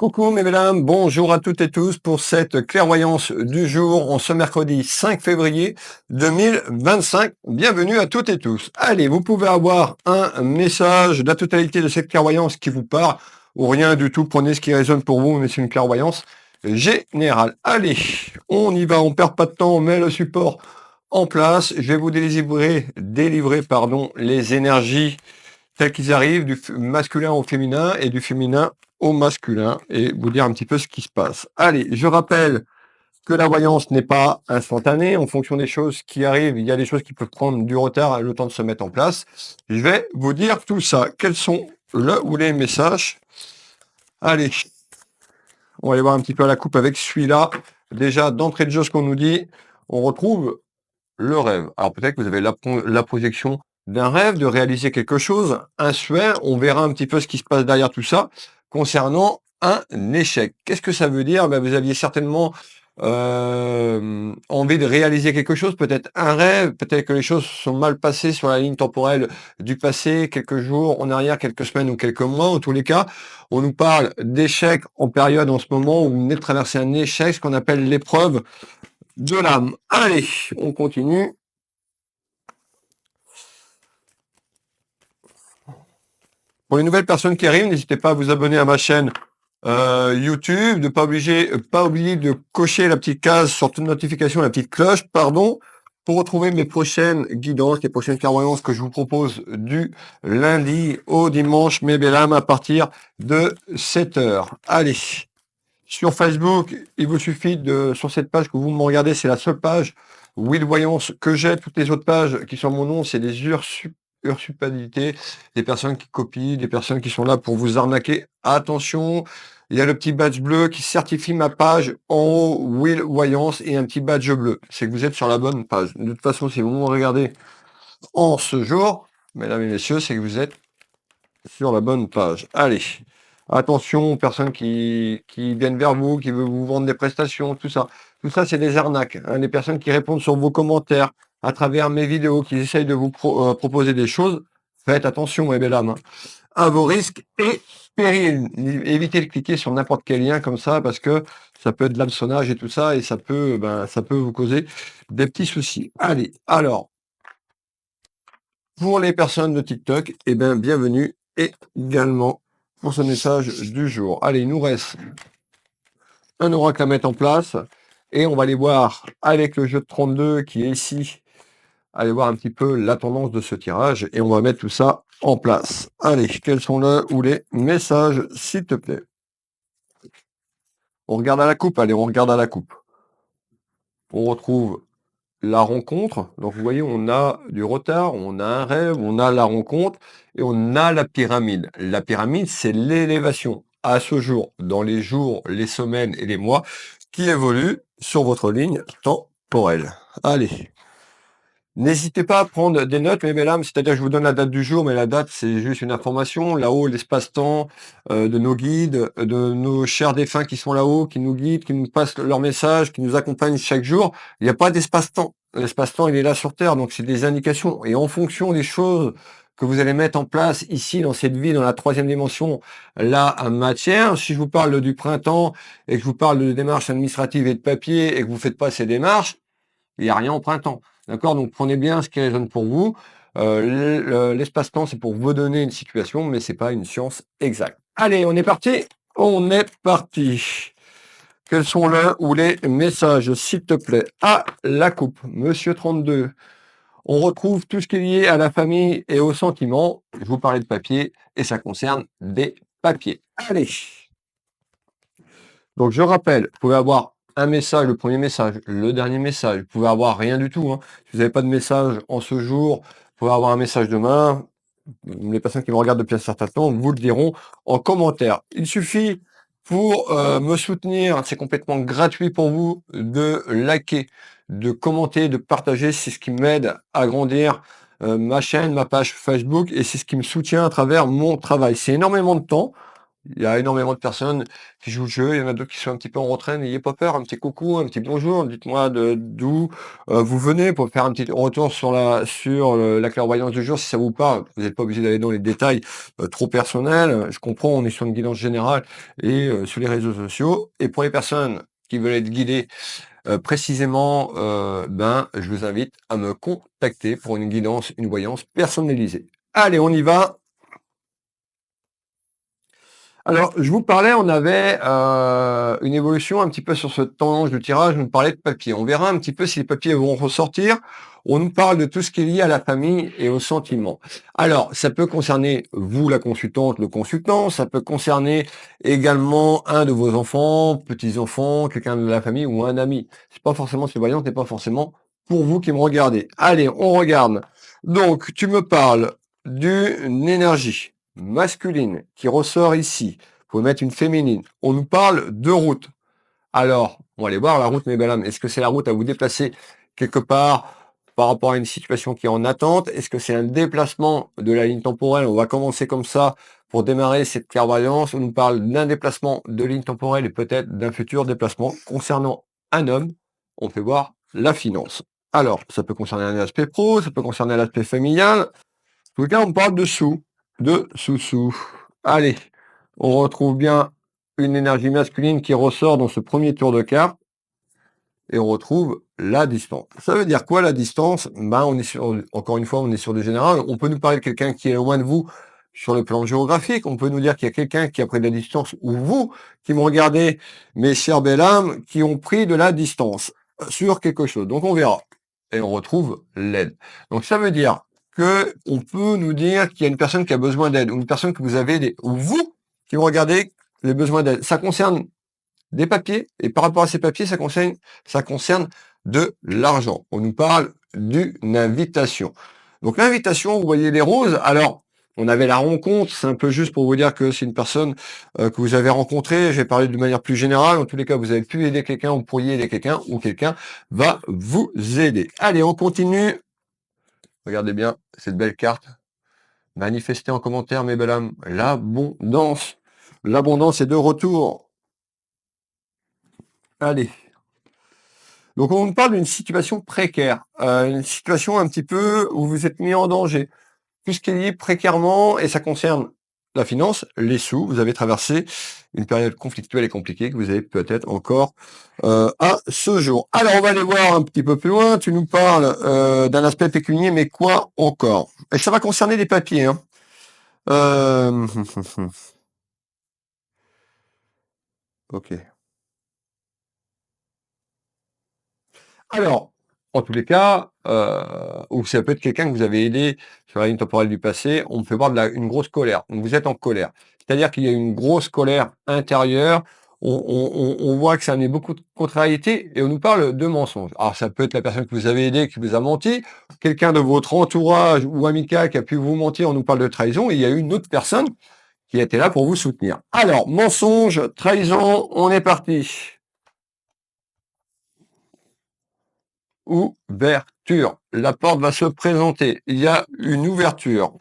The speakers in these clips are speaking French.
Coucou mes mesdames, bonjour à toutes et tous pour cette clairvoyance du jour en ce mercredi 5 février 2025. Bienvenue à toutes et tous. Allez, vous pouvez avoir un message de la totalité de cette clairvoyance qui vous parle ou rien du tout. Prenez ce qui résonne pour vous, mais c'est une clairvoyance générale. Allez, on y va, on perd pas de temps, on met le support en place. Je vais vous délivrer les énergies tels qu'ils arrivent, du masculin au féminin et du féminin au masculin, et vous dire un petit peu ce qui se passe. Allez, je rappelle que la voyance n'est pas instantanée. En fonction des choses qui arrivent, il y a des choses qui peuvent prendre du retard, le temps de se mettre en place. Je vais vous dire tout ça. Quels sont le ou les messages? Allez, on va aller voir un petit peu à la coupe avec celui-là. Déjà, d'entrée de jeu, ce qu'on nous dit, on retrouve le rêve. Alors peut-être que vous avez la projection d'un rêve, de réaliser quelque chose, un souhait. On verra un petit peu ce qui se passe derrière tout ça concernant un échec. Qu'est-ce que ça veut dire? Vous aviez certainement envie de réaliser quelque chose, peut-être un rêve, peut-être que les choses sont mal passées sur la ligne temporelle du passé, quelques jours en arrière, quelques semaines ou quelques mois. En tous les cas, on nous parle d'échec en période en ce moment où vous venez de traverser un échec, ce qu'on appelle l'épreuve de l'âme. Allez, on continue. Pour les nouvelles personnes qui arrivent, n'hésitez pas à vous abonner à ma chaîne YouTube, de pas oublier de cocher la petite case sur toute notification, la petite cloche, pardon, pour retrouver mes prochaines guidances, les prochaines clairvoyances que je vous propose du lundi au dimanche, mes belles âmes, à partir de 7h. Allez, sur Facebook, il vous suffit sur cette page que vous me regardez, c'est la seule page Will Voyance que j'ai. Toutes les autres pages qui sont mon nom, c'est des usurpabilités, des personnes qui copient, des personnes qui sont là pour vous arnaquer. Attention, il y a le petit badge bleu qui certifie ma page en haut, Will Voyance, et un petit badge bleu. C'est que vous êtes sur la bonne page. De toute façon, si vous me regardez en ce jour, mesdames et messieurs, c'est que vous êtes sur la bonne page. Allez, attention aux personnes qui viennent vers vous, qui veulent vous vendre des prestations, tout ça. Tout ça, c'est des arnaques. Les personnes qui répondent sur vos commentaires à travers mes vidéos, qui essayent de vous proposer des choses, faites attention, mes belles âmes, à vos risques et périls. Évitez de cliquer sur n'importe quel lien comme ça, parce que ça peut être de l'hameçonnage et tout ça, et ça peut vous causer des petits soucis. Allez, alors, pour les personnes de TikTok, bienvenue également pour ce message du jour. Allez, il nous reste un oracle à mettre en place et on va aller voir avec le jeu de 32 qui est ici, aller voir un petit peu la tendance de ce tirage et on va mettre tout ça en place. Allez, quels sont le ou les messages, s'il te plaît? On regarde à la coupe, allez, on regarde à la coupe. On retrouve la rencontre. Donc vous voyez, on a du retard, on a un rêve, on a la rencontre et on a la pyramide. La pyramide, c'est l'élévation à ce jour, dans les jours, les semaines et les mois qui évoluent sur votre ligne temporelle. Allez. N'hésitez pas à prendre des notes, mes belles âmes, c'est-à-dire que je vous donne la date du jour, mais la date, c'est juste une information. Là-haut, l'espace-temps de nos guides, de nos chers défunts qui sont là-haut, qui nous guident, qui nous passent leurs messages, qui nous accompagnent chaque jour. Il n'y a pas d'espace-temps. L'espace-temps, il est là sur Terre, donc c'est des indications. Et en fonction des choses que vous allez mettre en place ici, dans cette vie, dans la 3e dimension, la matière, si je vous parle du printemps et que je vous parle de démarches administratives et de papier et que vous faites pas ces démarches, il n'y a rien au printemps. D'accord? Donc prenez bien ce qui résonne pour vous. L'espace-temps, c'est pour vous donner une situation, mais c'est pas une science exacte. Allez, on est parti. On est parti. Quels sont l'un ou les messages, s'il te plaît, à la coupe, Monsieur 32? On retrouve tout ce qui est lié à la famille et aux sentiments. Je vous parlais de papier et ça concerne des papiers. Allez. Donc je rappelle, vous pouvez avoir un message, le premier message, le dernier message. Vous pouvez avoir rien du tout. Si vous n'avez pas de message en ce jour, vous pouvez avoir un message demain. Les personnes qui me regardent depuis un certain temps vous le diront en commentaire. Il suffit pour me soutenir, c'est complètement gratuit pour vous, de liker, de commenter, de partager. C'est ce qui m'aide à grandir ma chaîne, ma page Facebook, et c'est ce qui me soutient à travers mon travail. C'est énormément de temps. Il y a énormément de personnes qui jouent le jeu, il y en a d'autres qui sont un petit peu en retrait. N'ayez pas peur, un petit coucou, un petit bonjour, dites-moi d'où vous venez pour faire un petit retour sur la clairvoyance du jour si ça vous parle. Vous n'êtes pas obligé d'aller dans les détails trop personnels. Je comprends, on est sur une guidance générale et sur les réseaux sociaux. Et pour les personnes qui veulent être guidées précisément, je vous invite à me contacter pour une guidance, une voyance personnalisée. Allez, on y va. Alors, je vous parlais, on avait une évolution un petit peu sur ce tendance de tirage, on nous parlait de papier. On verra un petit peu si les papiers vont ressortir. On nous parle de tout ce qui est lié à la famille et aux sentiments. Alors, ça peut concerner vous, la consultante, le consultant, ça peut concerner également un de vos enfants, petits-enfants, quelqu'un de la famille ou un ami. C'est pas forcément ces voyants, c'est pas forcément pour vous qui me regardez. Allez, on regarde. Donc, tu me parles d'une énergie masculine qui ressort ici. Vous pouvez mettre une féminine. On nous parle de route. Alors, on va aller voir la route, mes belles âmes. Est-ce que c'est la route à vous déplacer quelque part par rapport à une situation qui est en attente? Est-ce que c'est un déplacement de la ligne temporelle? On va commencer comme ça pour démarrer cette clairvoyance. On nous parle d'un déplacement de ligne temporelle et peut-être d'un futur déplacement concernant un homme. On fait voir la finance. Alors, ça peut concerner un aspect pro, ça peut concerner l'aspect familial. En tout cas, on parle de sous, de sous-sous. Allez, on retrouve bien une énergie masculine qui ressort dans ce premier tour de carte et on retrouve la distance. Ça veut dire quoi la distance? On est sur, encore une fois, on est sur du général. On peut nous parler de quelqu'un qui est loin de vous sur le plan géographique. On peut nous dire qu'il y a quelqu'un qui a pris de la distance ou vous qui me regardez, mes chères belles âmes, qui ont pris de la distance sur quelque chose. Donc on verra. Et on retrouve l'aide. Donc ça veut dire que on peut nous dire qu'il y a une personne qui a besoin d'aide, ou une personne que vous avez ou vous qui me regardez les besoins d'aide. Ça concerne des papiers, et par rapport à ces papiers, ça concerne de l'argent. On nous parle d'une invitation. Donc l'invitation, vous voyez les roses. Alors, on avait la rencontre, c'est un peu juste pour vous dire que c'est une personne que vous avez rencontrée. J'ai parlé de manière plus générale. En tous les cas, vous avez pu aider quelqu'un, vous pourriez aider quelqu'un, ou quelqu'un va vous aider. Allez, on continue. Regardez bien cette belle carte. Manifestez en commentaire, mes belles âmes, l'abondance. L'abondance est de retour. Allez. Donc on nous parle d'une situation précaire, une situation un petit peu où vous êtes mis en danger. Tout ce qui est lié précairement, et ça concerne la finance, les sous, vous avez traversé une période conflictuelle et compliquée que vous avez peut-être encore à ce jour. Alors on va aller voir un petit peu plus loin, tu nous parles d'un aspect pécunier, mais quoi encore? Et ça va concerner les papiers. Hein. Euh, ok. Alors, en tous les cas, ou ça peut être quelqu'un que vous avez aidé sur la ligne temporelle du passé, on me fait voir une grosse colère. Donc vous êtes en colère. C'est-à-dire qu'il y a une grosse colère intérieure. On voit que ça amené beaucoup de contrariétés et on nous parle de mensonges. Alors ça peut être la personne que vous avez aidée qui vous a menti, quelqu'un de votre entourage ou amical qui a pu vous mentir, on nous parle de trahison, et il y a eu une autre personne qui était là pour vous soutenir. Alors, mensonge, trahison, on est parti. Ouverture. La porte va se présenter. Il y a une ouverture.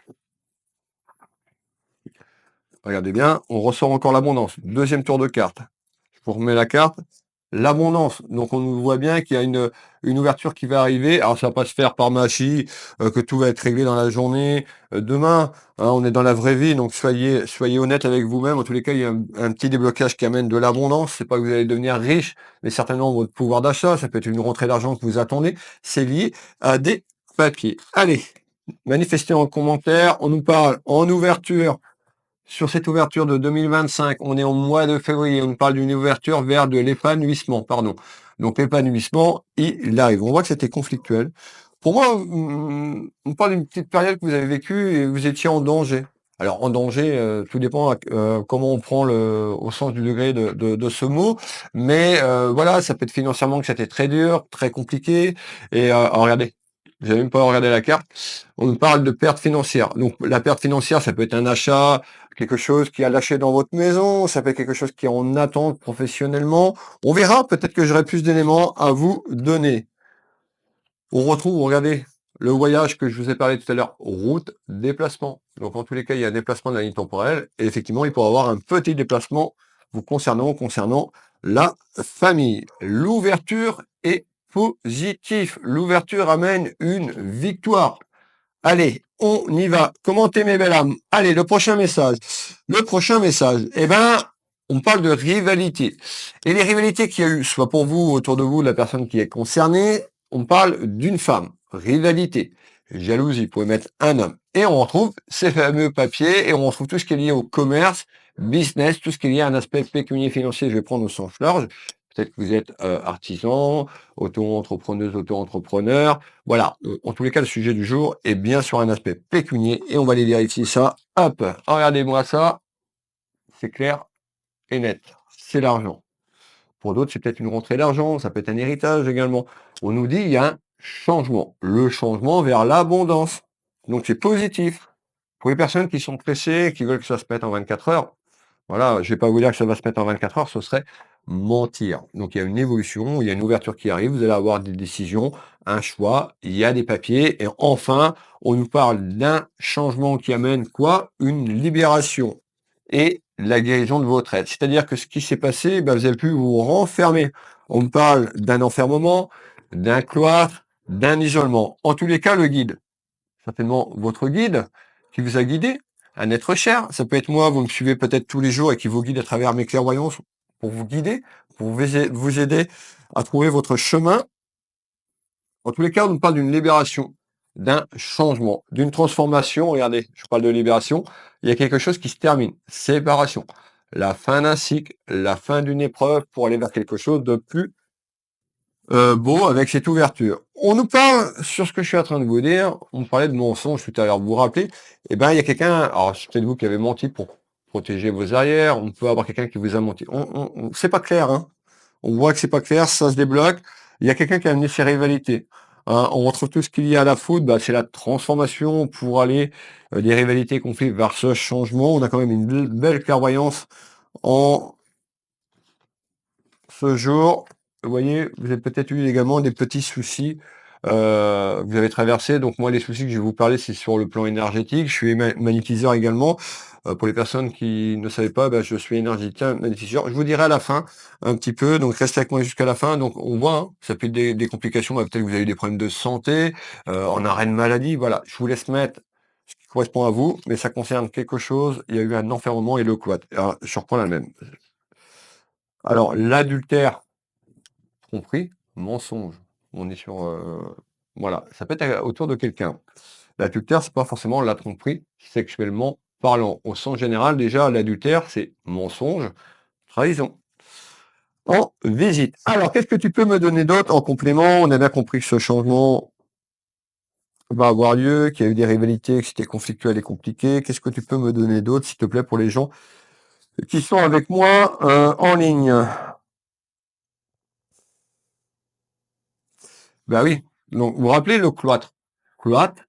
Regardez bien, on ressort encore l'abondance. Deuxième tour de carte. Je vous remets la carte. L'abondance. Donc on nous voit bien qu'il y a une ouverture qui va arriver. Alors ça va pas se faire par magie, que tout va être réglé dans la journée. Demain, hein, on est dans la vraie vie, donc soyez honnête avec vous-même. En tous les cas, il y a un petit déblocage qui amène de l'abondance. C'est pas que vous allez devenir riche, mais certainement votre pouvoir d'achat. Ça peut être une rentrée d'argent que vous attendez. C'est lié à des papiers. Allez, manifestez en commentaire. On nous parle en ouverture. Sur cette ouverture de 2025, on est au mois de février, on parle d'une ouverture vers de l'épanouissement, pardon. Donc l'épanouissement, il arrive. On voit que c'était conflictuel. Pour moi, on parle d'une petite période que vous avez vécue et vous étiez en danger. Alors en danger, tout dépend comment on prend au sens du degré de ce mot. Mais voilà, ça peut être financièrement que c'était très dur, très compliqué. Et regardez, j'ai même pas regardé la carte. On nous parle de perte financière. Donc la perte financière, ça peut être un achat, quelque chose qui a lâché dans votre maison, ça peut être quelque chose qui est en attente professionnellement. On verra, peut-être que j'aurai plus d'éléments à vous donner. On retrouve, regardez, Le voyage que je vous ai parlé tout à l'heure, route, déplacement. Donc en tous les cas, il y a un déplacement de la ligne temporelle, et effectivement, il pourra avoir un petit déplacement vous concernant la famille. L'ouverture est positive. L'ouverture amène une victoire. Allez, on y va. Commentez mes belles âmes. Allez, le prochain message. Le prochain message. Eh ben, on parle de rivalité. Et les rivalités qu'il y a eu, soit pour vous, autour de vous, la personne qui est concernée, on parle d'une femme. Rivalité. Jalousie, vous pouvez mettre un homme. Et on retrouve ces fameux papiers, et on retrouve tout ce qui est lié au commerce, business, tout ce qui est lié à un aspect pécunier financier. Je vais prendre au sens large. Peut-être que vous êtes artisan, auto-entrepreneuse, auto-entrepreneur. Voilà, en tous les cas, le sujet du jour est bien sur un aspect pécunier et on va aller vérifier ça. Hop, regardez-moi ça, c'est clair et net. C'est l'argent. Pour d'autres, c'est peut-être une rentrée d'argent, ça peut être un héritage également. On nous dit il y a un changement, le changement vers l'abondance. Donc c'est positif. Pour les personnes qui sont pressées, qui veulent que ça se mette en 24 heures, voilà, je vais pas vous dire que ça va se mettre en 24 heures, ce serait mentir. Donc il y a une évolution, il y a une ouverture qui arrive, vous allez avoir des décisions, un choix, il y a des papiers, et enfin, on nous parle d'un changement qui amène quoi? Une libération et la guérison de votre aide. C'est-à-dire que ce qui s'est passé, ben, vous avez pu vous renfermer. On me parle d'un enfermement, d'un cloître, d'un isolement. En tous les cas, le guide, certainement votre guide qui vous a guidé, un être cher. Ça peut être moi, vous me suivez peut-être tous les jours et qui vous guide à travers mes clairvoyances pour vous guider, pour vous aider à trouver votre chemin. En tous les cas, on nous parle d'une libération, d'un changement, d'une transformation. Regardez, je parle de libération. Il y a quelque chose qui se termine. Séparation. La fin d'un cycle, la fin d'une épreuve pour aller vers quelque chose de plus beau avec cette ouverture. On nous parle, sur ce que je suis en train de vous dire, on parlait de mensonges tout à l'heure, vous vous rappelez? Eh ben, il y a quelqu'un, alors c'est peut-être vous qui avez menti pour protéger vos arrières, on peut avoir quelqu'un qui vous a menti. C'est pas clair, hein. On voit que c'est pas clair, ça se débloque. Il y a quelqu'un qui a amené ses rivalités. Hein, on retrouve tout ce qu'il y a à la foot, bah, c'est la transformation pour aller des rivalités conflits vers ce changement. On a quand même une belle clairvoyance en ce jour. Vous voyez, vous avez peut-être eu également des petits soucis que vous avez traversés. Donc moi, les soucis que je vais vous parler, c'est sur le plan énergétique. Je suis magnétiseur également. Pour les personnes qui ne savaient pas, bah, je suis énergéticien, magnétiseur. Je vous dirai à la fin un petit peu. Donc restez avec moi jusqu'à la fin. Donc on voit, hein, ça peut être des complications. Bah, peut-être que vous avez eu des problèmes de santé, en arrêt de maladie. Voilà, je vous laisse mettre ce qui correspond à vous, mais ça concerne quelque chose. Il y a eu un enfermement et le quad. Alors, je reprends la même. Alors, l'adultère, tromperie, mensonge. On est sur, voilà, ça peut être autour de quelqu'un. L'adultère, c'est pas forcément la tromperie sexuellement parlant. Au sens général, déjà, l'adultère, c'est mensonge, trahison. En visite. Alors, qu'est-ce que tu peux me donner d'autre en complément? On a bien compris que ce changement va avoir lieu, qu'il y a eu des rivalités, que c'était conflictuel et compliqué. Qu'est-ce que tu peux me donner d'autre, s'il te plaît, pour les gens qui sont avec moi en ligne? Bah oui. Donc, vous vous rappelez le cloître? Cloître,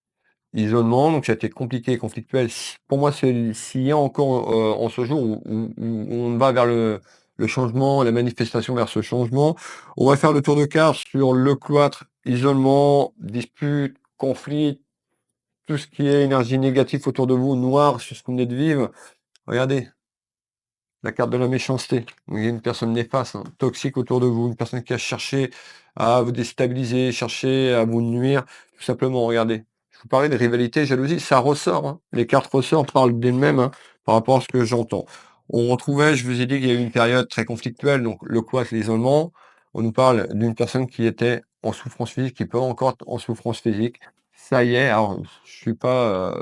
isolement, donc ça a été compliqué, conflictuel. Pour moi, c'est s'il y a encore en ce jour où on va vers le changement, la manifestation vers ce changement, on va faire le tour de carte sur le cloître, isolement, dispute, conflit, tout ce qui est énergie négative autour de vous, noir sur ce que vous venez de vivre. Regardez, la carte de la méchanceté. Il y a une personne néfaste, hein, toxique autour de vous, une personne qui a cherché à vous déstabiliser, cherché à vous nuire, tout simplement, regardez. Je vous parlais de rivalité, jalousie, ça ressort, hein. Les cartes ressortent, parlent d'elles-mêmes, hein, par rapport à ce que j'entends. On retrouvait, je vous ai dit qu'il y a eu une période très conflictuelle, donc le cloître, l'isolement. On nous parle d'une personne qui était en souffrance physique, qui peut encore être en souffrance physique. Ça y est, alors je suis pas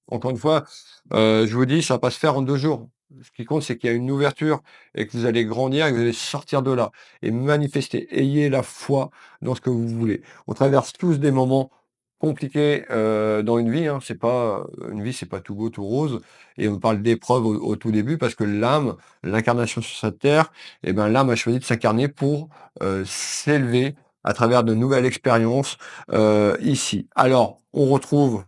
encore une fois, je vous dis, ça va pas se faire en 2 jours. Ce qui compte, c'est qu'il y a une ouverture et que vous allez grandir et que vous allez sortir de là et manifester. Ayez la foi dans ce que vous voulez. On traverse tous des moments compliqués, dans une vie, hein. C'est pas, une vie, c'est pas tout beau, tout rose et on parle d'épreuves au tout début parce que l'âme, l'incarnation sur cette terre et ben, l'âme a choisi de s'incarner pour, s'élever à travers de nouvelles expériences, ici. Alors, on retrouve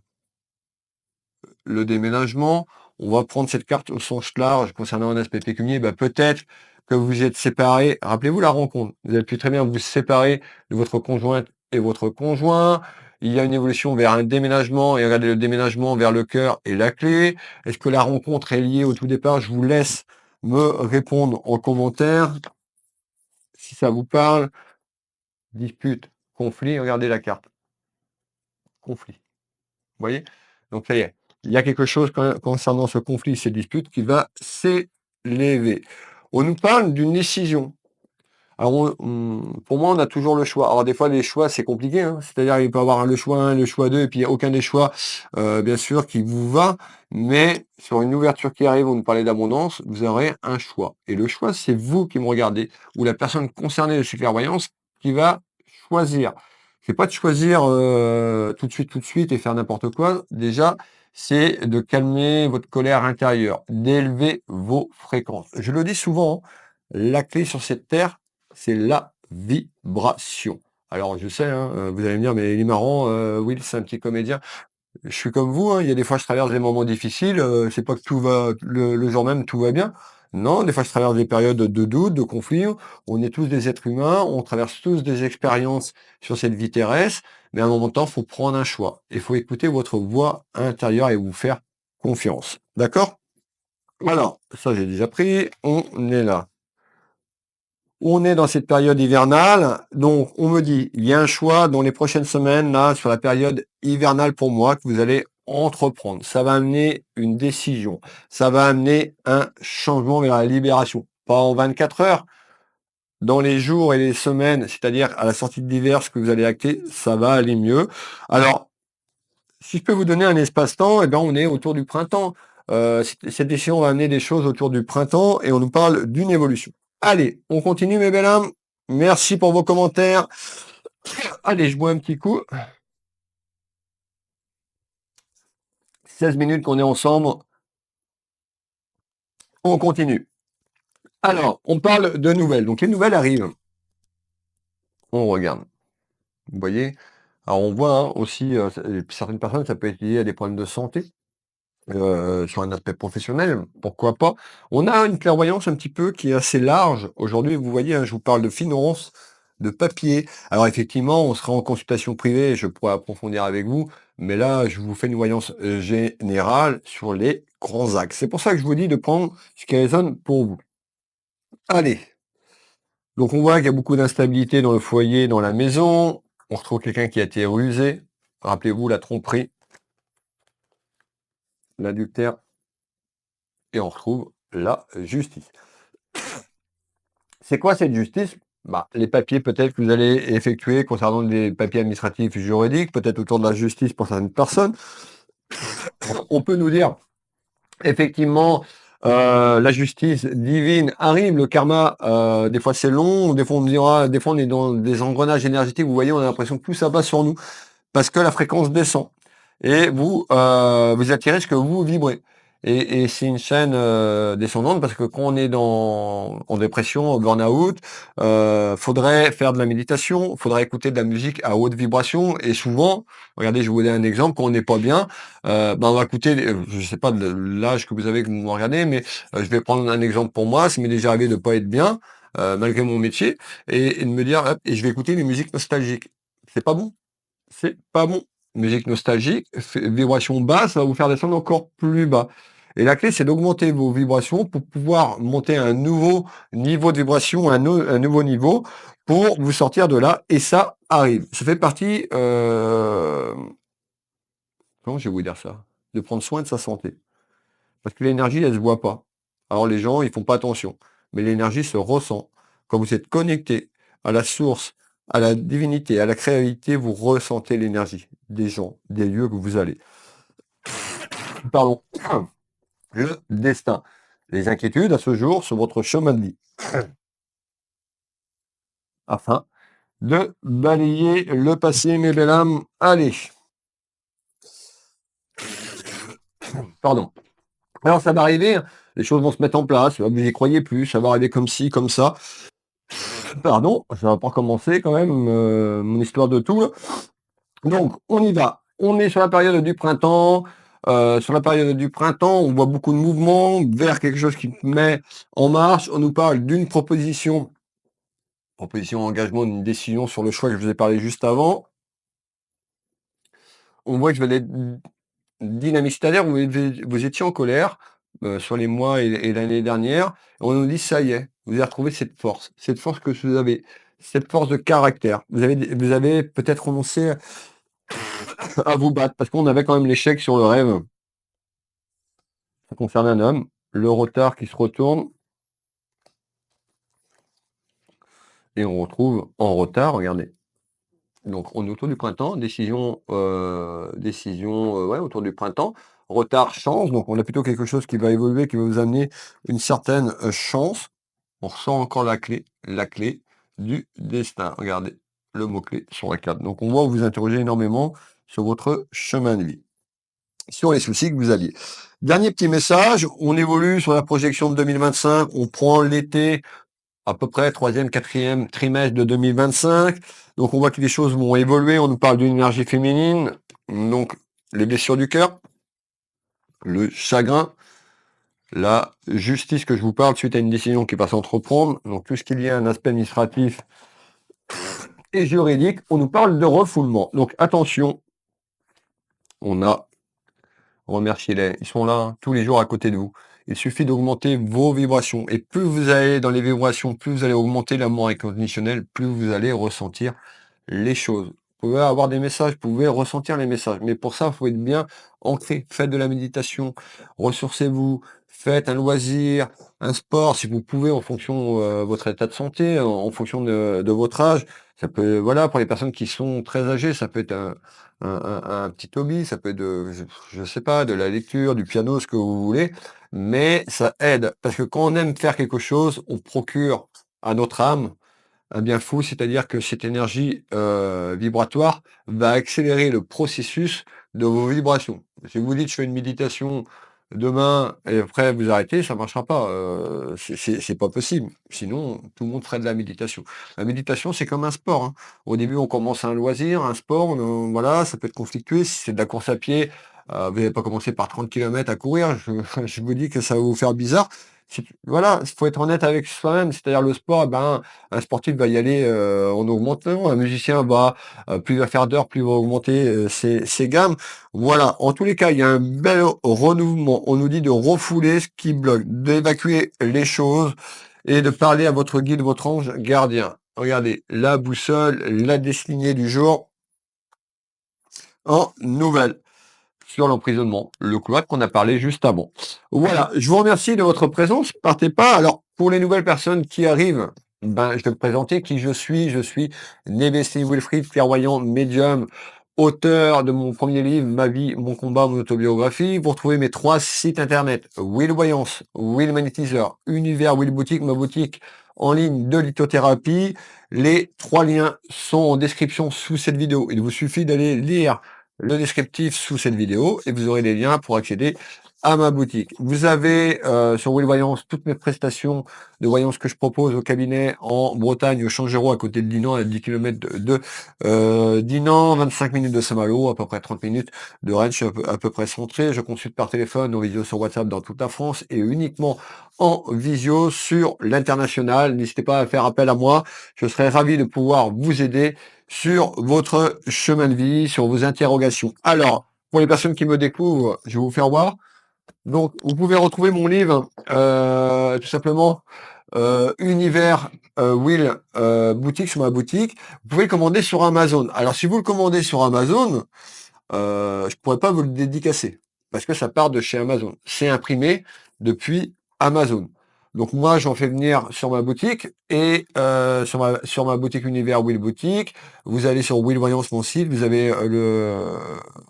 le déménagement, on va prendre cette carte au sens large concernant un aspect pécunier, bah, peut-être que vous êtes séparés. Rappelez-vous la rencontre. Vous avez pu très bien vous séparer de votre conjointe et votre conjoint. il y a une évolution vers un déménagement, et regardez le déménagement vers le cœur et la clé. Est-ce que la rencontre est liée au tout départ? Je vous laisse me répondre en commentaire si ça vous parle. Dispute, conflit, regardez la carte. Conflit. Vous voyez? Donc ça y est, il y a quelque chose concernant ce conflit, ces disputes, qui va s'élever. On nous parle d'une décision. Alors, pour moi, on a toujours le choix. Alors, des fois, les choix, c'est compliqué, hein. C'est-à-dire, il peut y avoir le choix 1, le choix 2, et puis il n'y a aucun des choix, bien sûr, qui vous va. Mais sur une ouverture qui arrive, on nous parlait d'abondance, vous aurez un choix. Et le choix, c'est vous qui me regardez, ou la personne concernée de cette clairvoyance qui va choisir. C'est pas de choisir tout de suite et faire n'importe quoi. Déjà, c'est de calmer votre colère intérieure, d'élever vos fréquences. Je le dis souvent, hein, la clé sur cette terre, c'est la vibration. Alors je sais, hein, vous allez me dire, mais il est marrant, Will, c'est un petit comédien. Je suis comme vous, hein, il y a des fois je traverse des moments difficiles, c'est pas que tout va le jour même, tout va bien. Non, des fois je traverse des périodes de doute, de conflit. On est tous des êtres humains, on traverse tous des expériences sur cette vie terrestre, mais à un moment de temps, il faut prendre un choix. Il faut écouter votre voix intérieure et vous faire confiance. D'accord? Alors, ça j'ai déjà pris, on est là. On est dans cette période hivernale, donc on me dit, il y a un choix dans les prochaines semaines, là, sur la période hivernale pour moi, que vous allez entreprendre. Ça va amener une décision. Ça va amener un changement vers la libération. Pas en 24 heures, dans les jours et les semaines, c'est-à-dire à la sortie de l'hiver, ce que vous allez acter, ça va aller mieux. Alors, si je peux vous donner un espace-temps, eh bien, on est autour du printemps. Cette décision va amener des choses autour du printemps et on nous parle d'une évolution. Allez, on continue mes belles âmes. Merci pour vos commentaires. Allez, je bois un petit coup. 16 minutes qu'on est ensemble. On continue. Alors, on parle de nouvelles. Donc les nouvelles arrivent. On regarde. Vous voyez? Alors on voit hein, aussi certaines personnes, ça peut être lié à des problèmes de santé. Sur un aspect professionnel, pourquoi pas. On a une clairvoyance un petit peu qui est assez large. Aujourd'hui, vous voyez, hein, je vous parle de finance, de papier. Alors effectivement, on sera en consultation privée et je pourrais approfondir avec vous, mais là, je vous fais une voyance générale sur les grands axes. C'est pour ça que je vous dis de prendre ce qui résonne pour vous. Allez, donc on voit qu'il y a beaucoup d'instabilité dans le foyer, dans la maison. On retrouve quelqu'un qui a été rusé. Rappelez-vous la tromperie, l'adultère, et on retrouve la justice. C'est quoi cette justice? Bah, les papiers peut-être que vous allez effectuer concernant des papiers administratifs juridiques, peut-être autour de la justice pour certaines personnes. On peut nous dire, effectivement, la justice divine arrive, le karma, des fois c'est long, des fois on dira, des fois on est dans des engrenages énergétiques, vous voyez, on a l'impression que tout ça passe sur nous, parce que la fréquence descend. Et vous, vous attirez ce que vous vibrez. Et c'est une chaîne descendante parce que quand on est en dépression, en burn-out, faudrait faire de la méditation, faudrait écouter de la musique à haute vibration. Et souvent, regardez, je vous donne un exemple, quand on n'est pas bien, ben on va écouter, je sais pas de l'âge que vous avez que vous me regardez, mais je vais prendre un exemple pour moi. Ça m'est déjà arrivé de pas être bien, malgré mon métier, et de me dire, hop, et je vais écouter des musiques nostalgiques. C'est pas bon. C'est pas bon. Musique nostalgique, vibration basse, ça va vous faire descendre encore plus bas. Et la clé, c'est d'augmenter vos vibrations pour pouvoir monter un nouveau niveau de vibration, un nouveau niveau pour vous sortir de là. Et ça arrive. Ça fait partie, comment je vais vous dire ça? De prendre soin de sa santé. Parce que l'énergie, elle se voit pas. Alors les gens, ils font pas attention. Mais l'énergie se ressent. Quand vous êtes connecté à la source, à la divinité, à la créativité, vous ressentez l'énergie des gens, des lieux que vous allez. Pardon. Le destin. Les inquiétudes à ce jour sur votre chemin de vie. Afin de balayer le passé, mes belles âmes. Allez. Pardon. Alors ça va arriver, les choses vont se mettre en place, vous y croyez plus, ça va arriver comme ci, comme ça. Pardon, ça va pas commencer quand même, mon histoire de tout là. Donc on y va. On est sur la période du printemps. Sur la période du printemps, on voit beaucoup de mouvements vers quelque chose qui met en marche. On nous parle d'une proposition, engagement, d'une décision sur le choix que je vous ai parlé juste avant. on voit que vous allez être dynamique. C'est-à-dire, vous étiez en colère sur les mois et l'année dernière. On nous dit, ça y est, vous avez retrouvé cette force que vous avez, cette force de caractère. Vous avez peut-être renoncé à vous battre parce qu'on avait quand même l'échec sur le rêve. Ça concerne un homme, le retard qui se retourne et on retrouve en retard, regardez. Donc on est autour du printemps, ouais, autour du printemps. Retard, chance, donc on a plutôt quelque chose qui va évoluer, qui va vous amener une certaine chance. On ressent encore la clé du destin. Regardez le mot-clé sur la carte. Donc on voit vous interroger énormément sur votre chemin de vie, sur les soucis que vous aviez. Dernier petit message, on évolue sur la projection de 2025, on prend l'été à peu près troisième, quatrième trimestre de 2025. Donc on voit que les choses vont évoluer. On nous parle d'une énergie féminine. Donc les blessures du cœur, le chagrin, la justice que je vous parle suite à une décision qui va s'entreprendre. Donc tout ce qui est lié à un aspect administratif et juridique. On nous parle de refoulement. Donc attention, on a remerciez-les. Ils sont là hein, tous les jours à côté de vous. Il suffit d'augmenter vos vibrations. Et plus vous allez dans les vibrations, plus vous allez augmenter l'amour inconditionnel, plus vous allez ressentir les choses. Vous pouvez avoir des messages, vous pouvez ressentir les messages. Mais pour ça, il faut être bien ancré. Faites de la méditation, ressourcez-vous, faites un loisir, un sport, si vous pouvez, en fonction de votre état de santé, en fonction de votre âge. Ça peut, voilà, pour les personnes qui sont très âgées, ça peut être un petit hobby, ça peut être je sais pas, de la lecture, du piano, ce que vous voulez, mais ça aide. Parce que quand on aime faire quelque chose, on procure à notre âme un bien fou, c'est-à-dire que cette énergie vibratoire va accélérer le processus de vos vibrations. Si vous dites je fais une méditation demain et après vous arrêtez, ça marchera pas. C'est pas possible. Sinon, tout le monde ferait de la méditation. La méditation, c'est comme un sport. Hein. Au début, on commence un loisir, un sport, voilà, ça peut être conflictué. Si c'est de la course à pied, vous n'allez pas commencer par 30 km à courir. Je vous dis que ça va vous faire bizarre. Voilà, il faut être honnête avec soi-même. C'est-à-dire le sport, eh ben, un sportif va y aller en augmentant, un musicien va, plus il va faire d'heures, plus il va augmenter ses gammes. Voilà, en tous les cas, il y a un bel renouvellement. On nous dit de refouler ce qui bloque, d'évacuer les choses et de parler à votre guide, votre ange gardien. Regardez, la boussole, la destinée du jour en nouvelle sur l'emprisonnement, le cloître qu'on a parlé juste avant. Voilà, je vous remercie de votre présence. Partez pas. Alors, pour les nouvelles personnes qui arrivent, ben, je vais me présenter qui je suis. Je suis Nebesti Wilfried, clairvoyant médium, auteur de mon premier livre, Ma vie, mon combat, mon autobiographie. Vous retrouvez mes 3 sites internet, Will Voyance, Will Magnétiseur, Univers Will Boutique, ma boutique en ligne de lithothérapie. Les 3 liens sont en description sous cette vidéo. Il vous suffit d'aller lire le descriptif sous cette vidéo et vous aurez les liens pour accéder à ma boutique. Vous avez sur Will Voyance toutes mes prestations de voyance que je propose au cabinet en Bretagne, au Changero, à côté de Dinan, à 10 km de Dinan, 25 minutes de Saint-Malo, à peu près 30 minutes de Rennes. Je suis à peu près centré. Je consulte par téléphone, en visio sur WhatsApp dans toute la France et uniquement en visio sur l'international. N'hésitez pas à faire appel à moi. Je serai ravi de pouvoir vous aider sur votre chemin de vie, sur vos interrogations. Alors, pour les personnes qui me découvrent, je vais vous faire voir. Donc, vous pouvez retrouver mon livre, tout simplement, Univers Will Boutique, sur ma boutique. Vous pouvez le commander sur Amazon. Alors, si vous le commandez sur Amazon, je pourrais pas vous le dédicacer parce que ça part de chez Amazon. C'est imprimé depuis Amazon. Donc moi, j'en fais venir sur ma boutique et sur ma boutique Univers Will Boutique. Vous allez sur Will Voyance, mon site, vous avez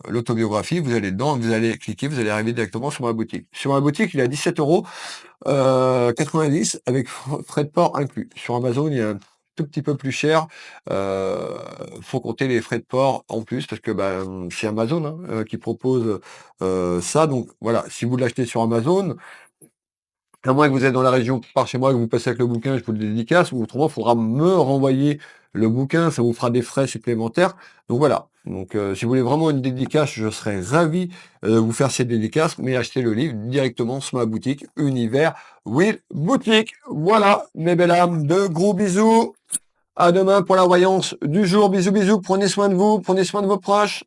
l'autobiographie, vous allez dedans, vous allez cliquer, vous allez arriver directement sur ma boutique. Sur ma boutique, il est à 17 € 90 avec frais de port inclus. Sur Amazon, il y a un tout petit peu plus cher. Faut compter les frais de port en plus parce que bah, c'est Amazon hein, qui propose ça. Donc voilà, si vous l'achetez sur Amazon, à moins que vous êtes dans la région par chez moi, que vous passez avec le bouquin, je vous le dédicace, ou autrement, il faudra me renvoyer le bouquin, ça vous fera des frais supplémentaires. Donc voilà. Donc si vous voulez vraiment une dédicace, je serais ravi de vous faire cette dédicace, mais achetez le livre directement sur ma boutique Univers Will Boutique. Voilà, mes belles âmes, de gros bisous. À demain pour la voyance du jour. Bisous, bisous. Prenez soin de vous, prenez soin de vos proches.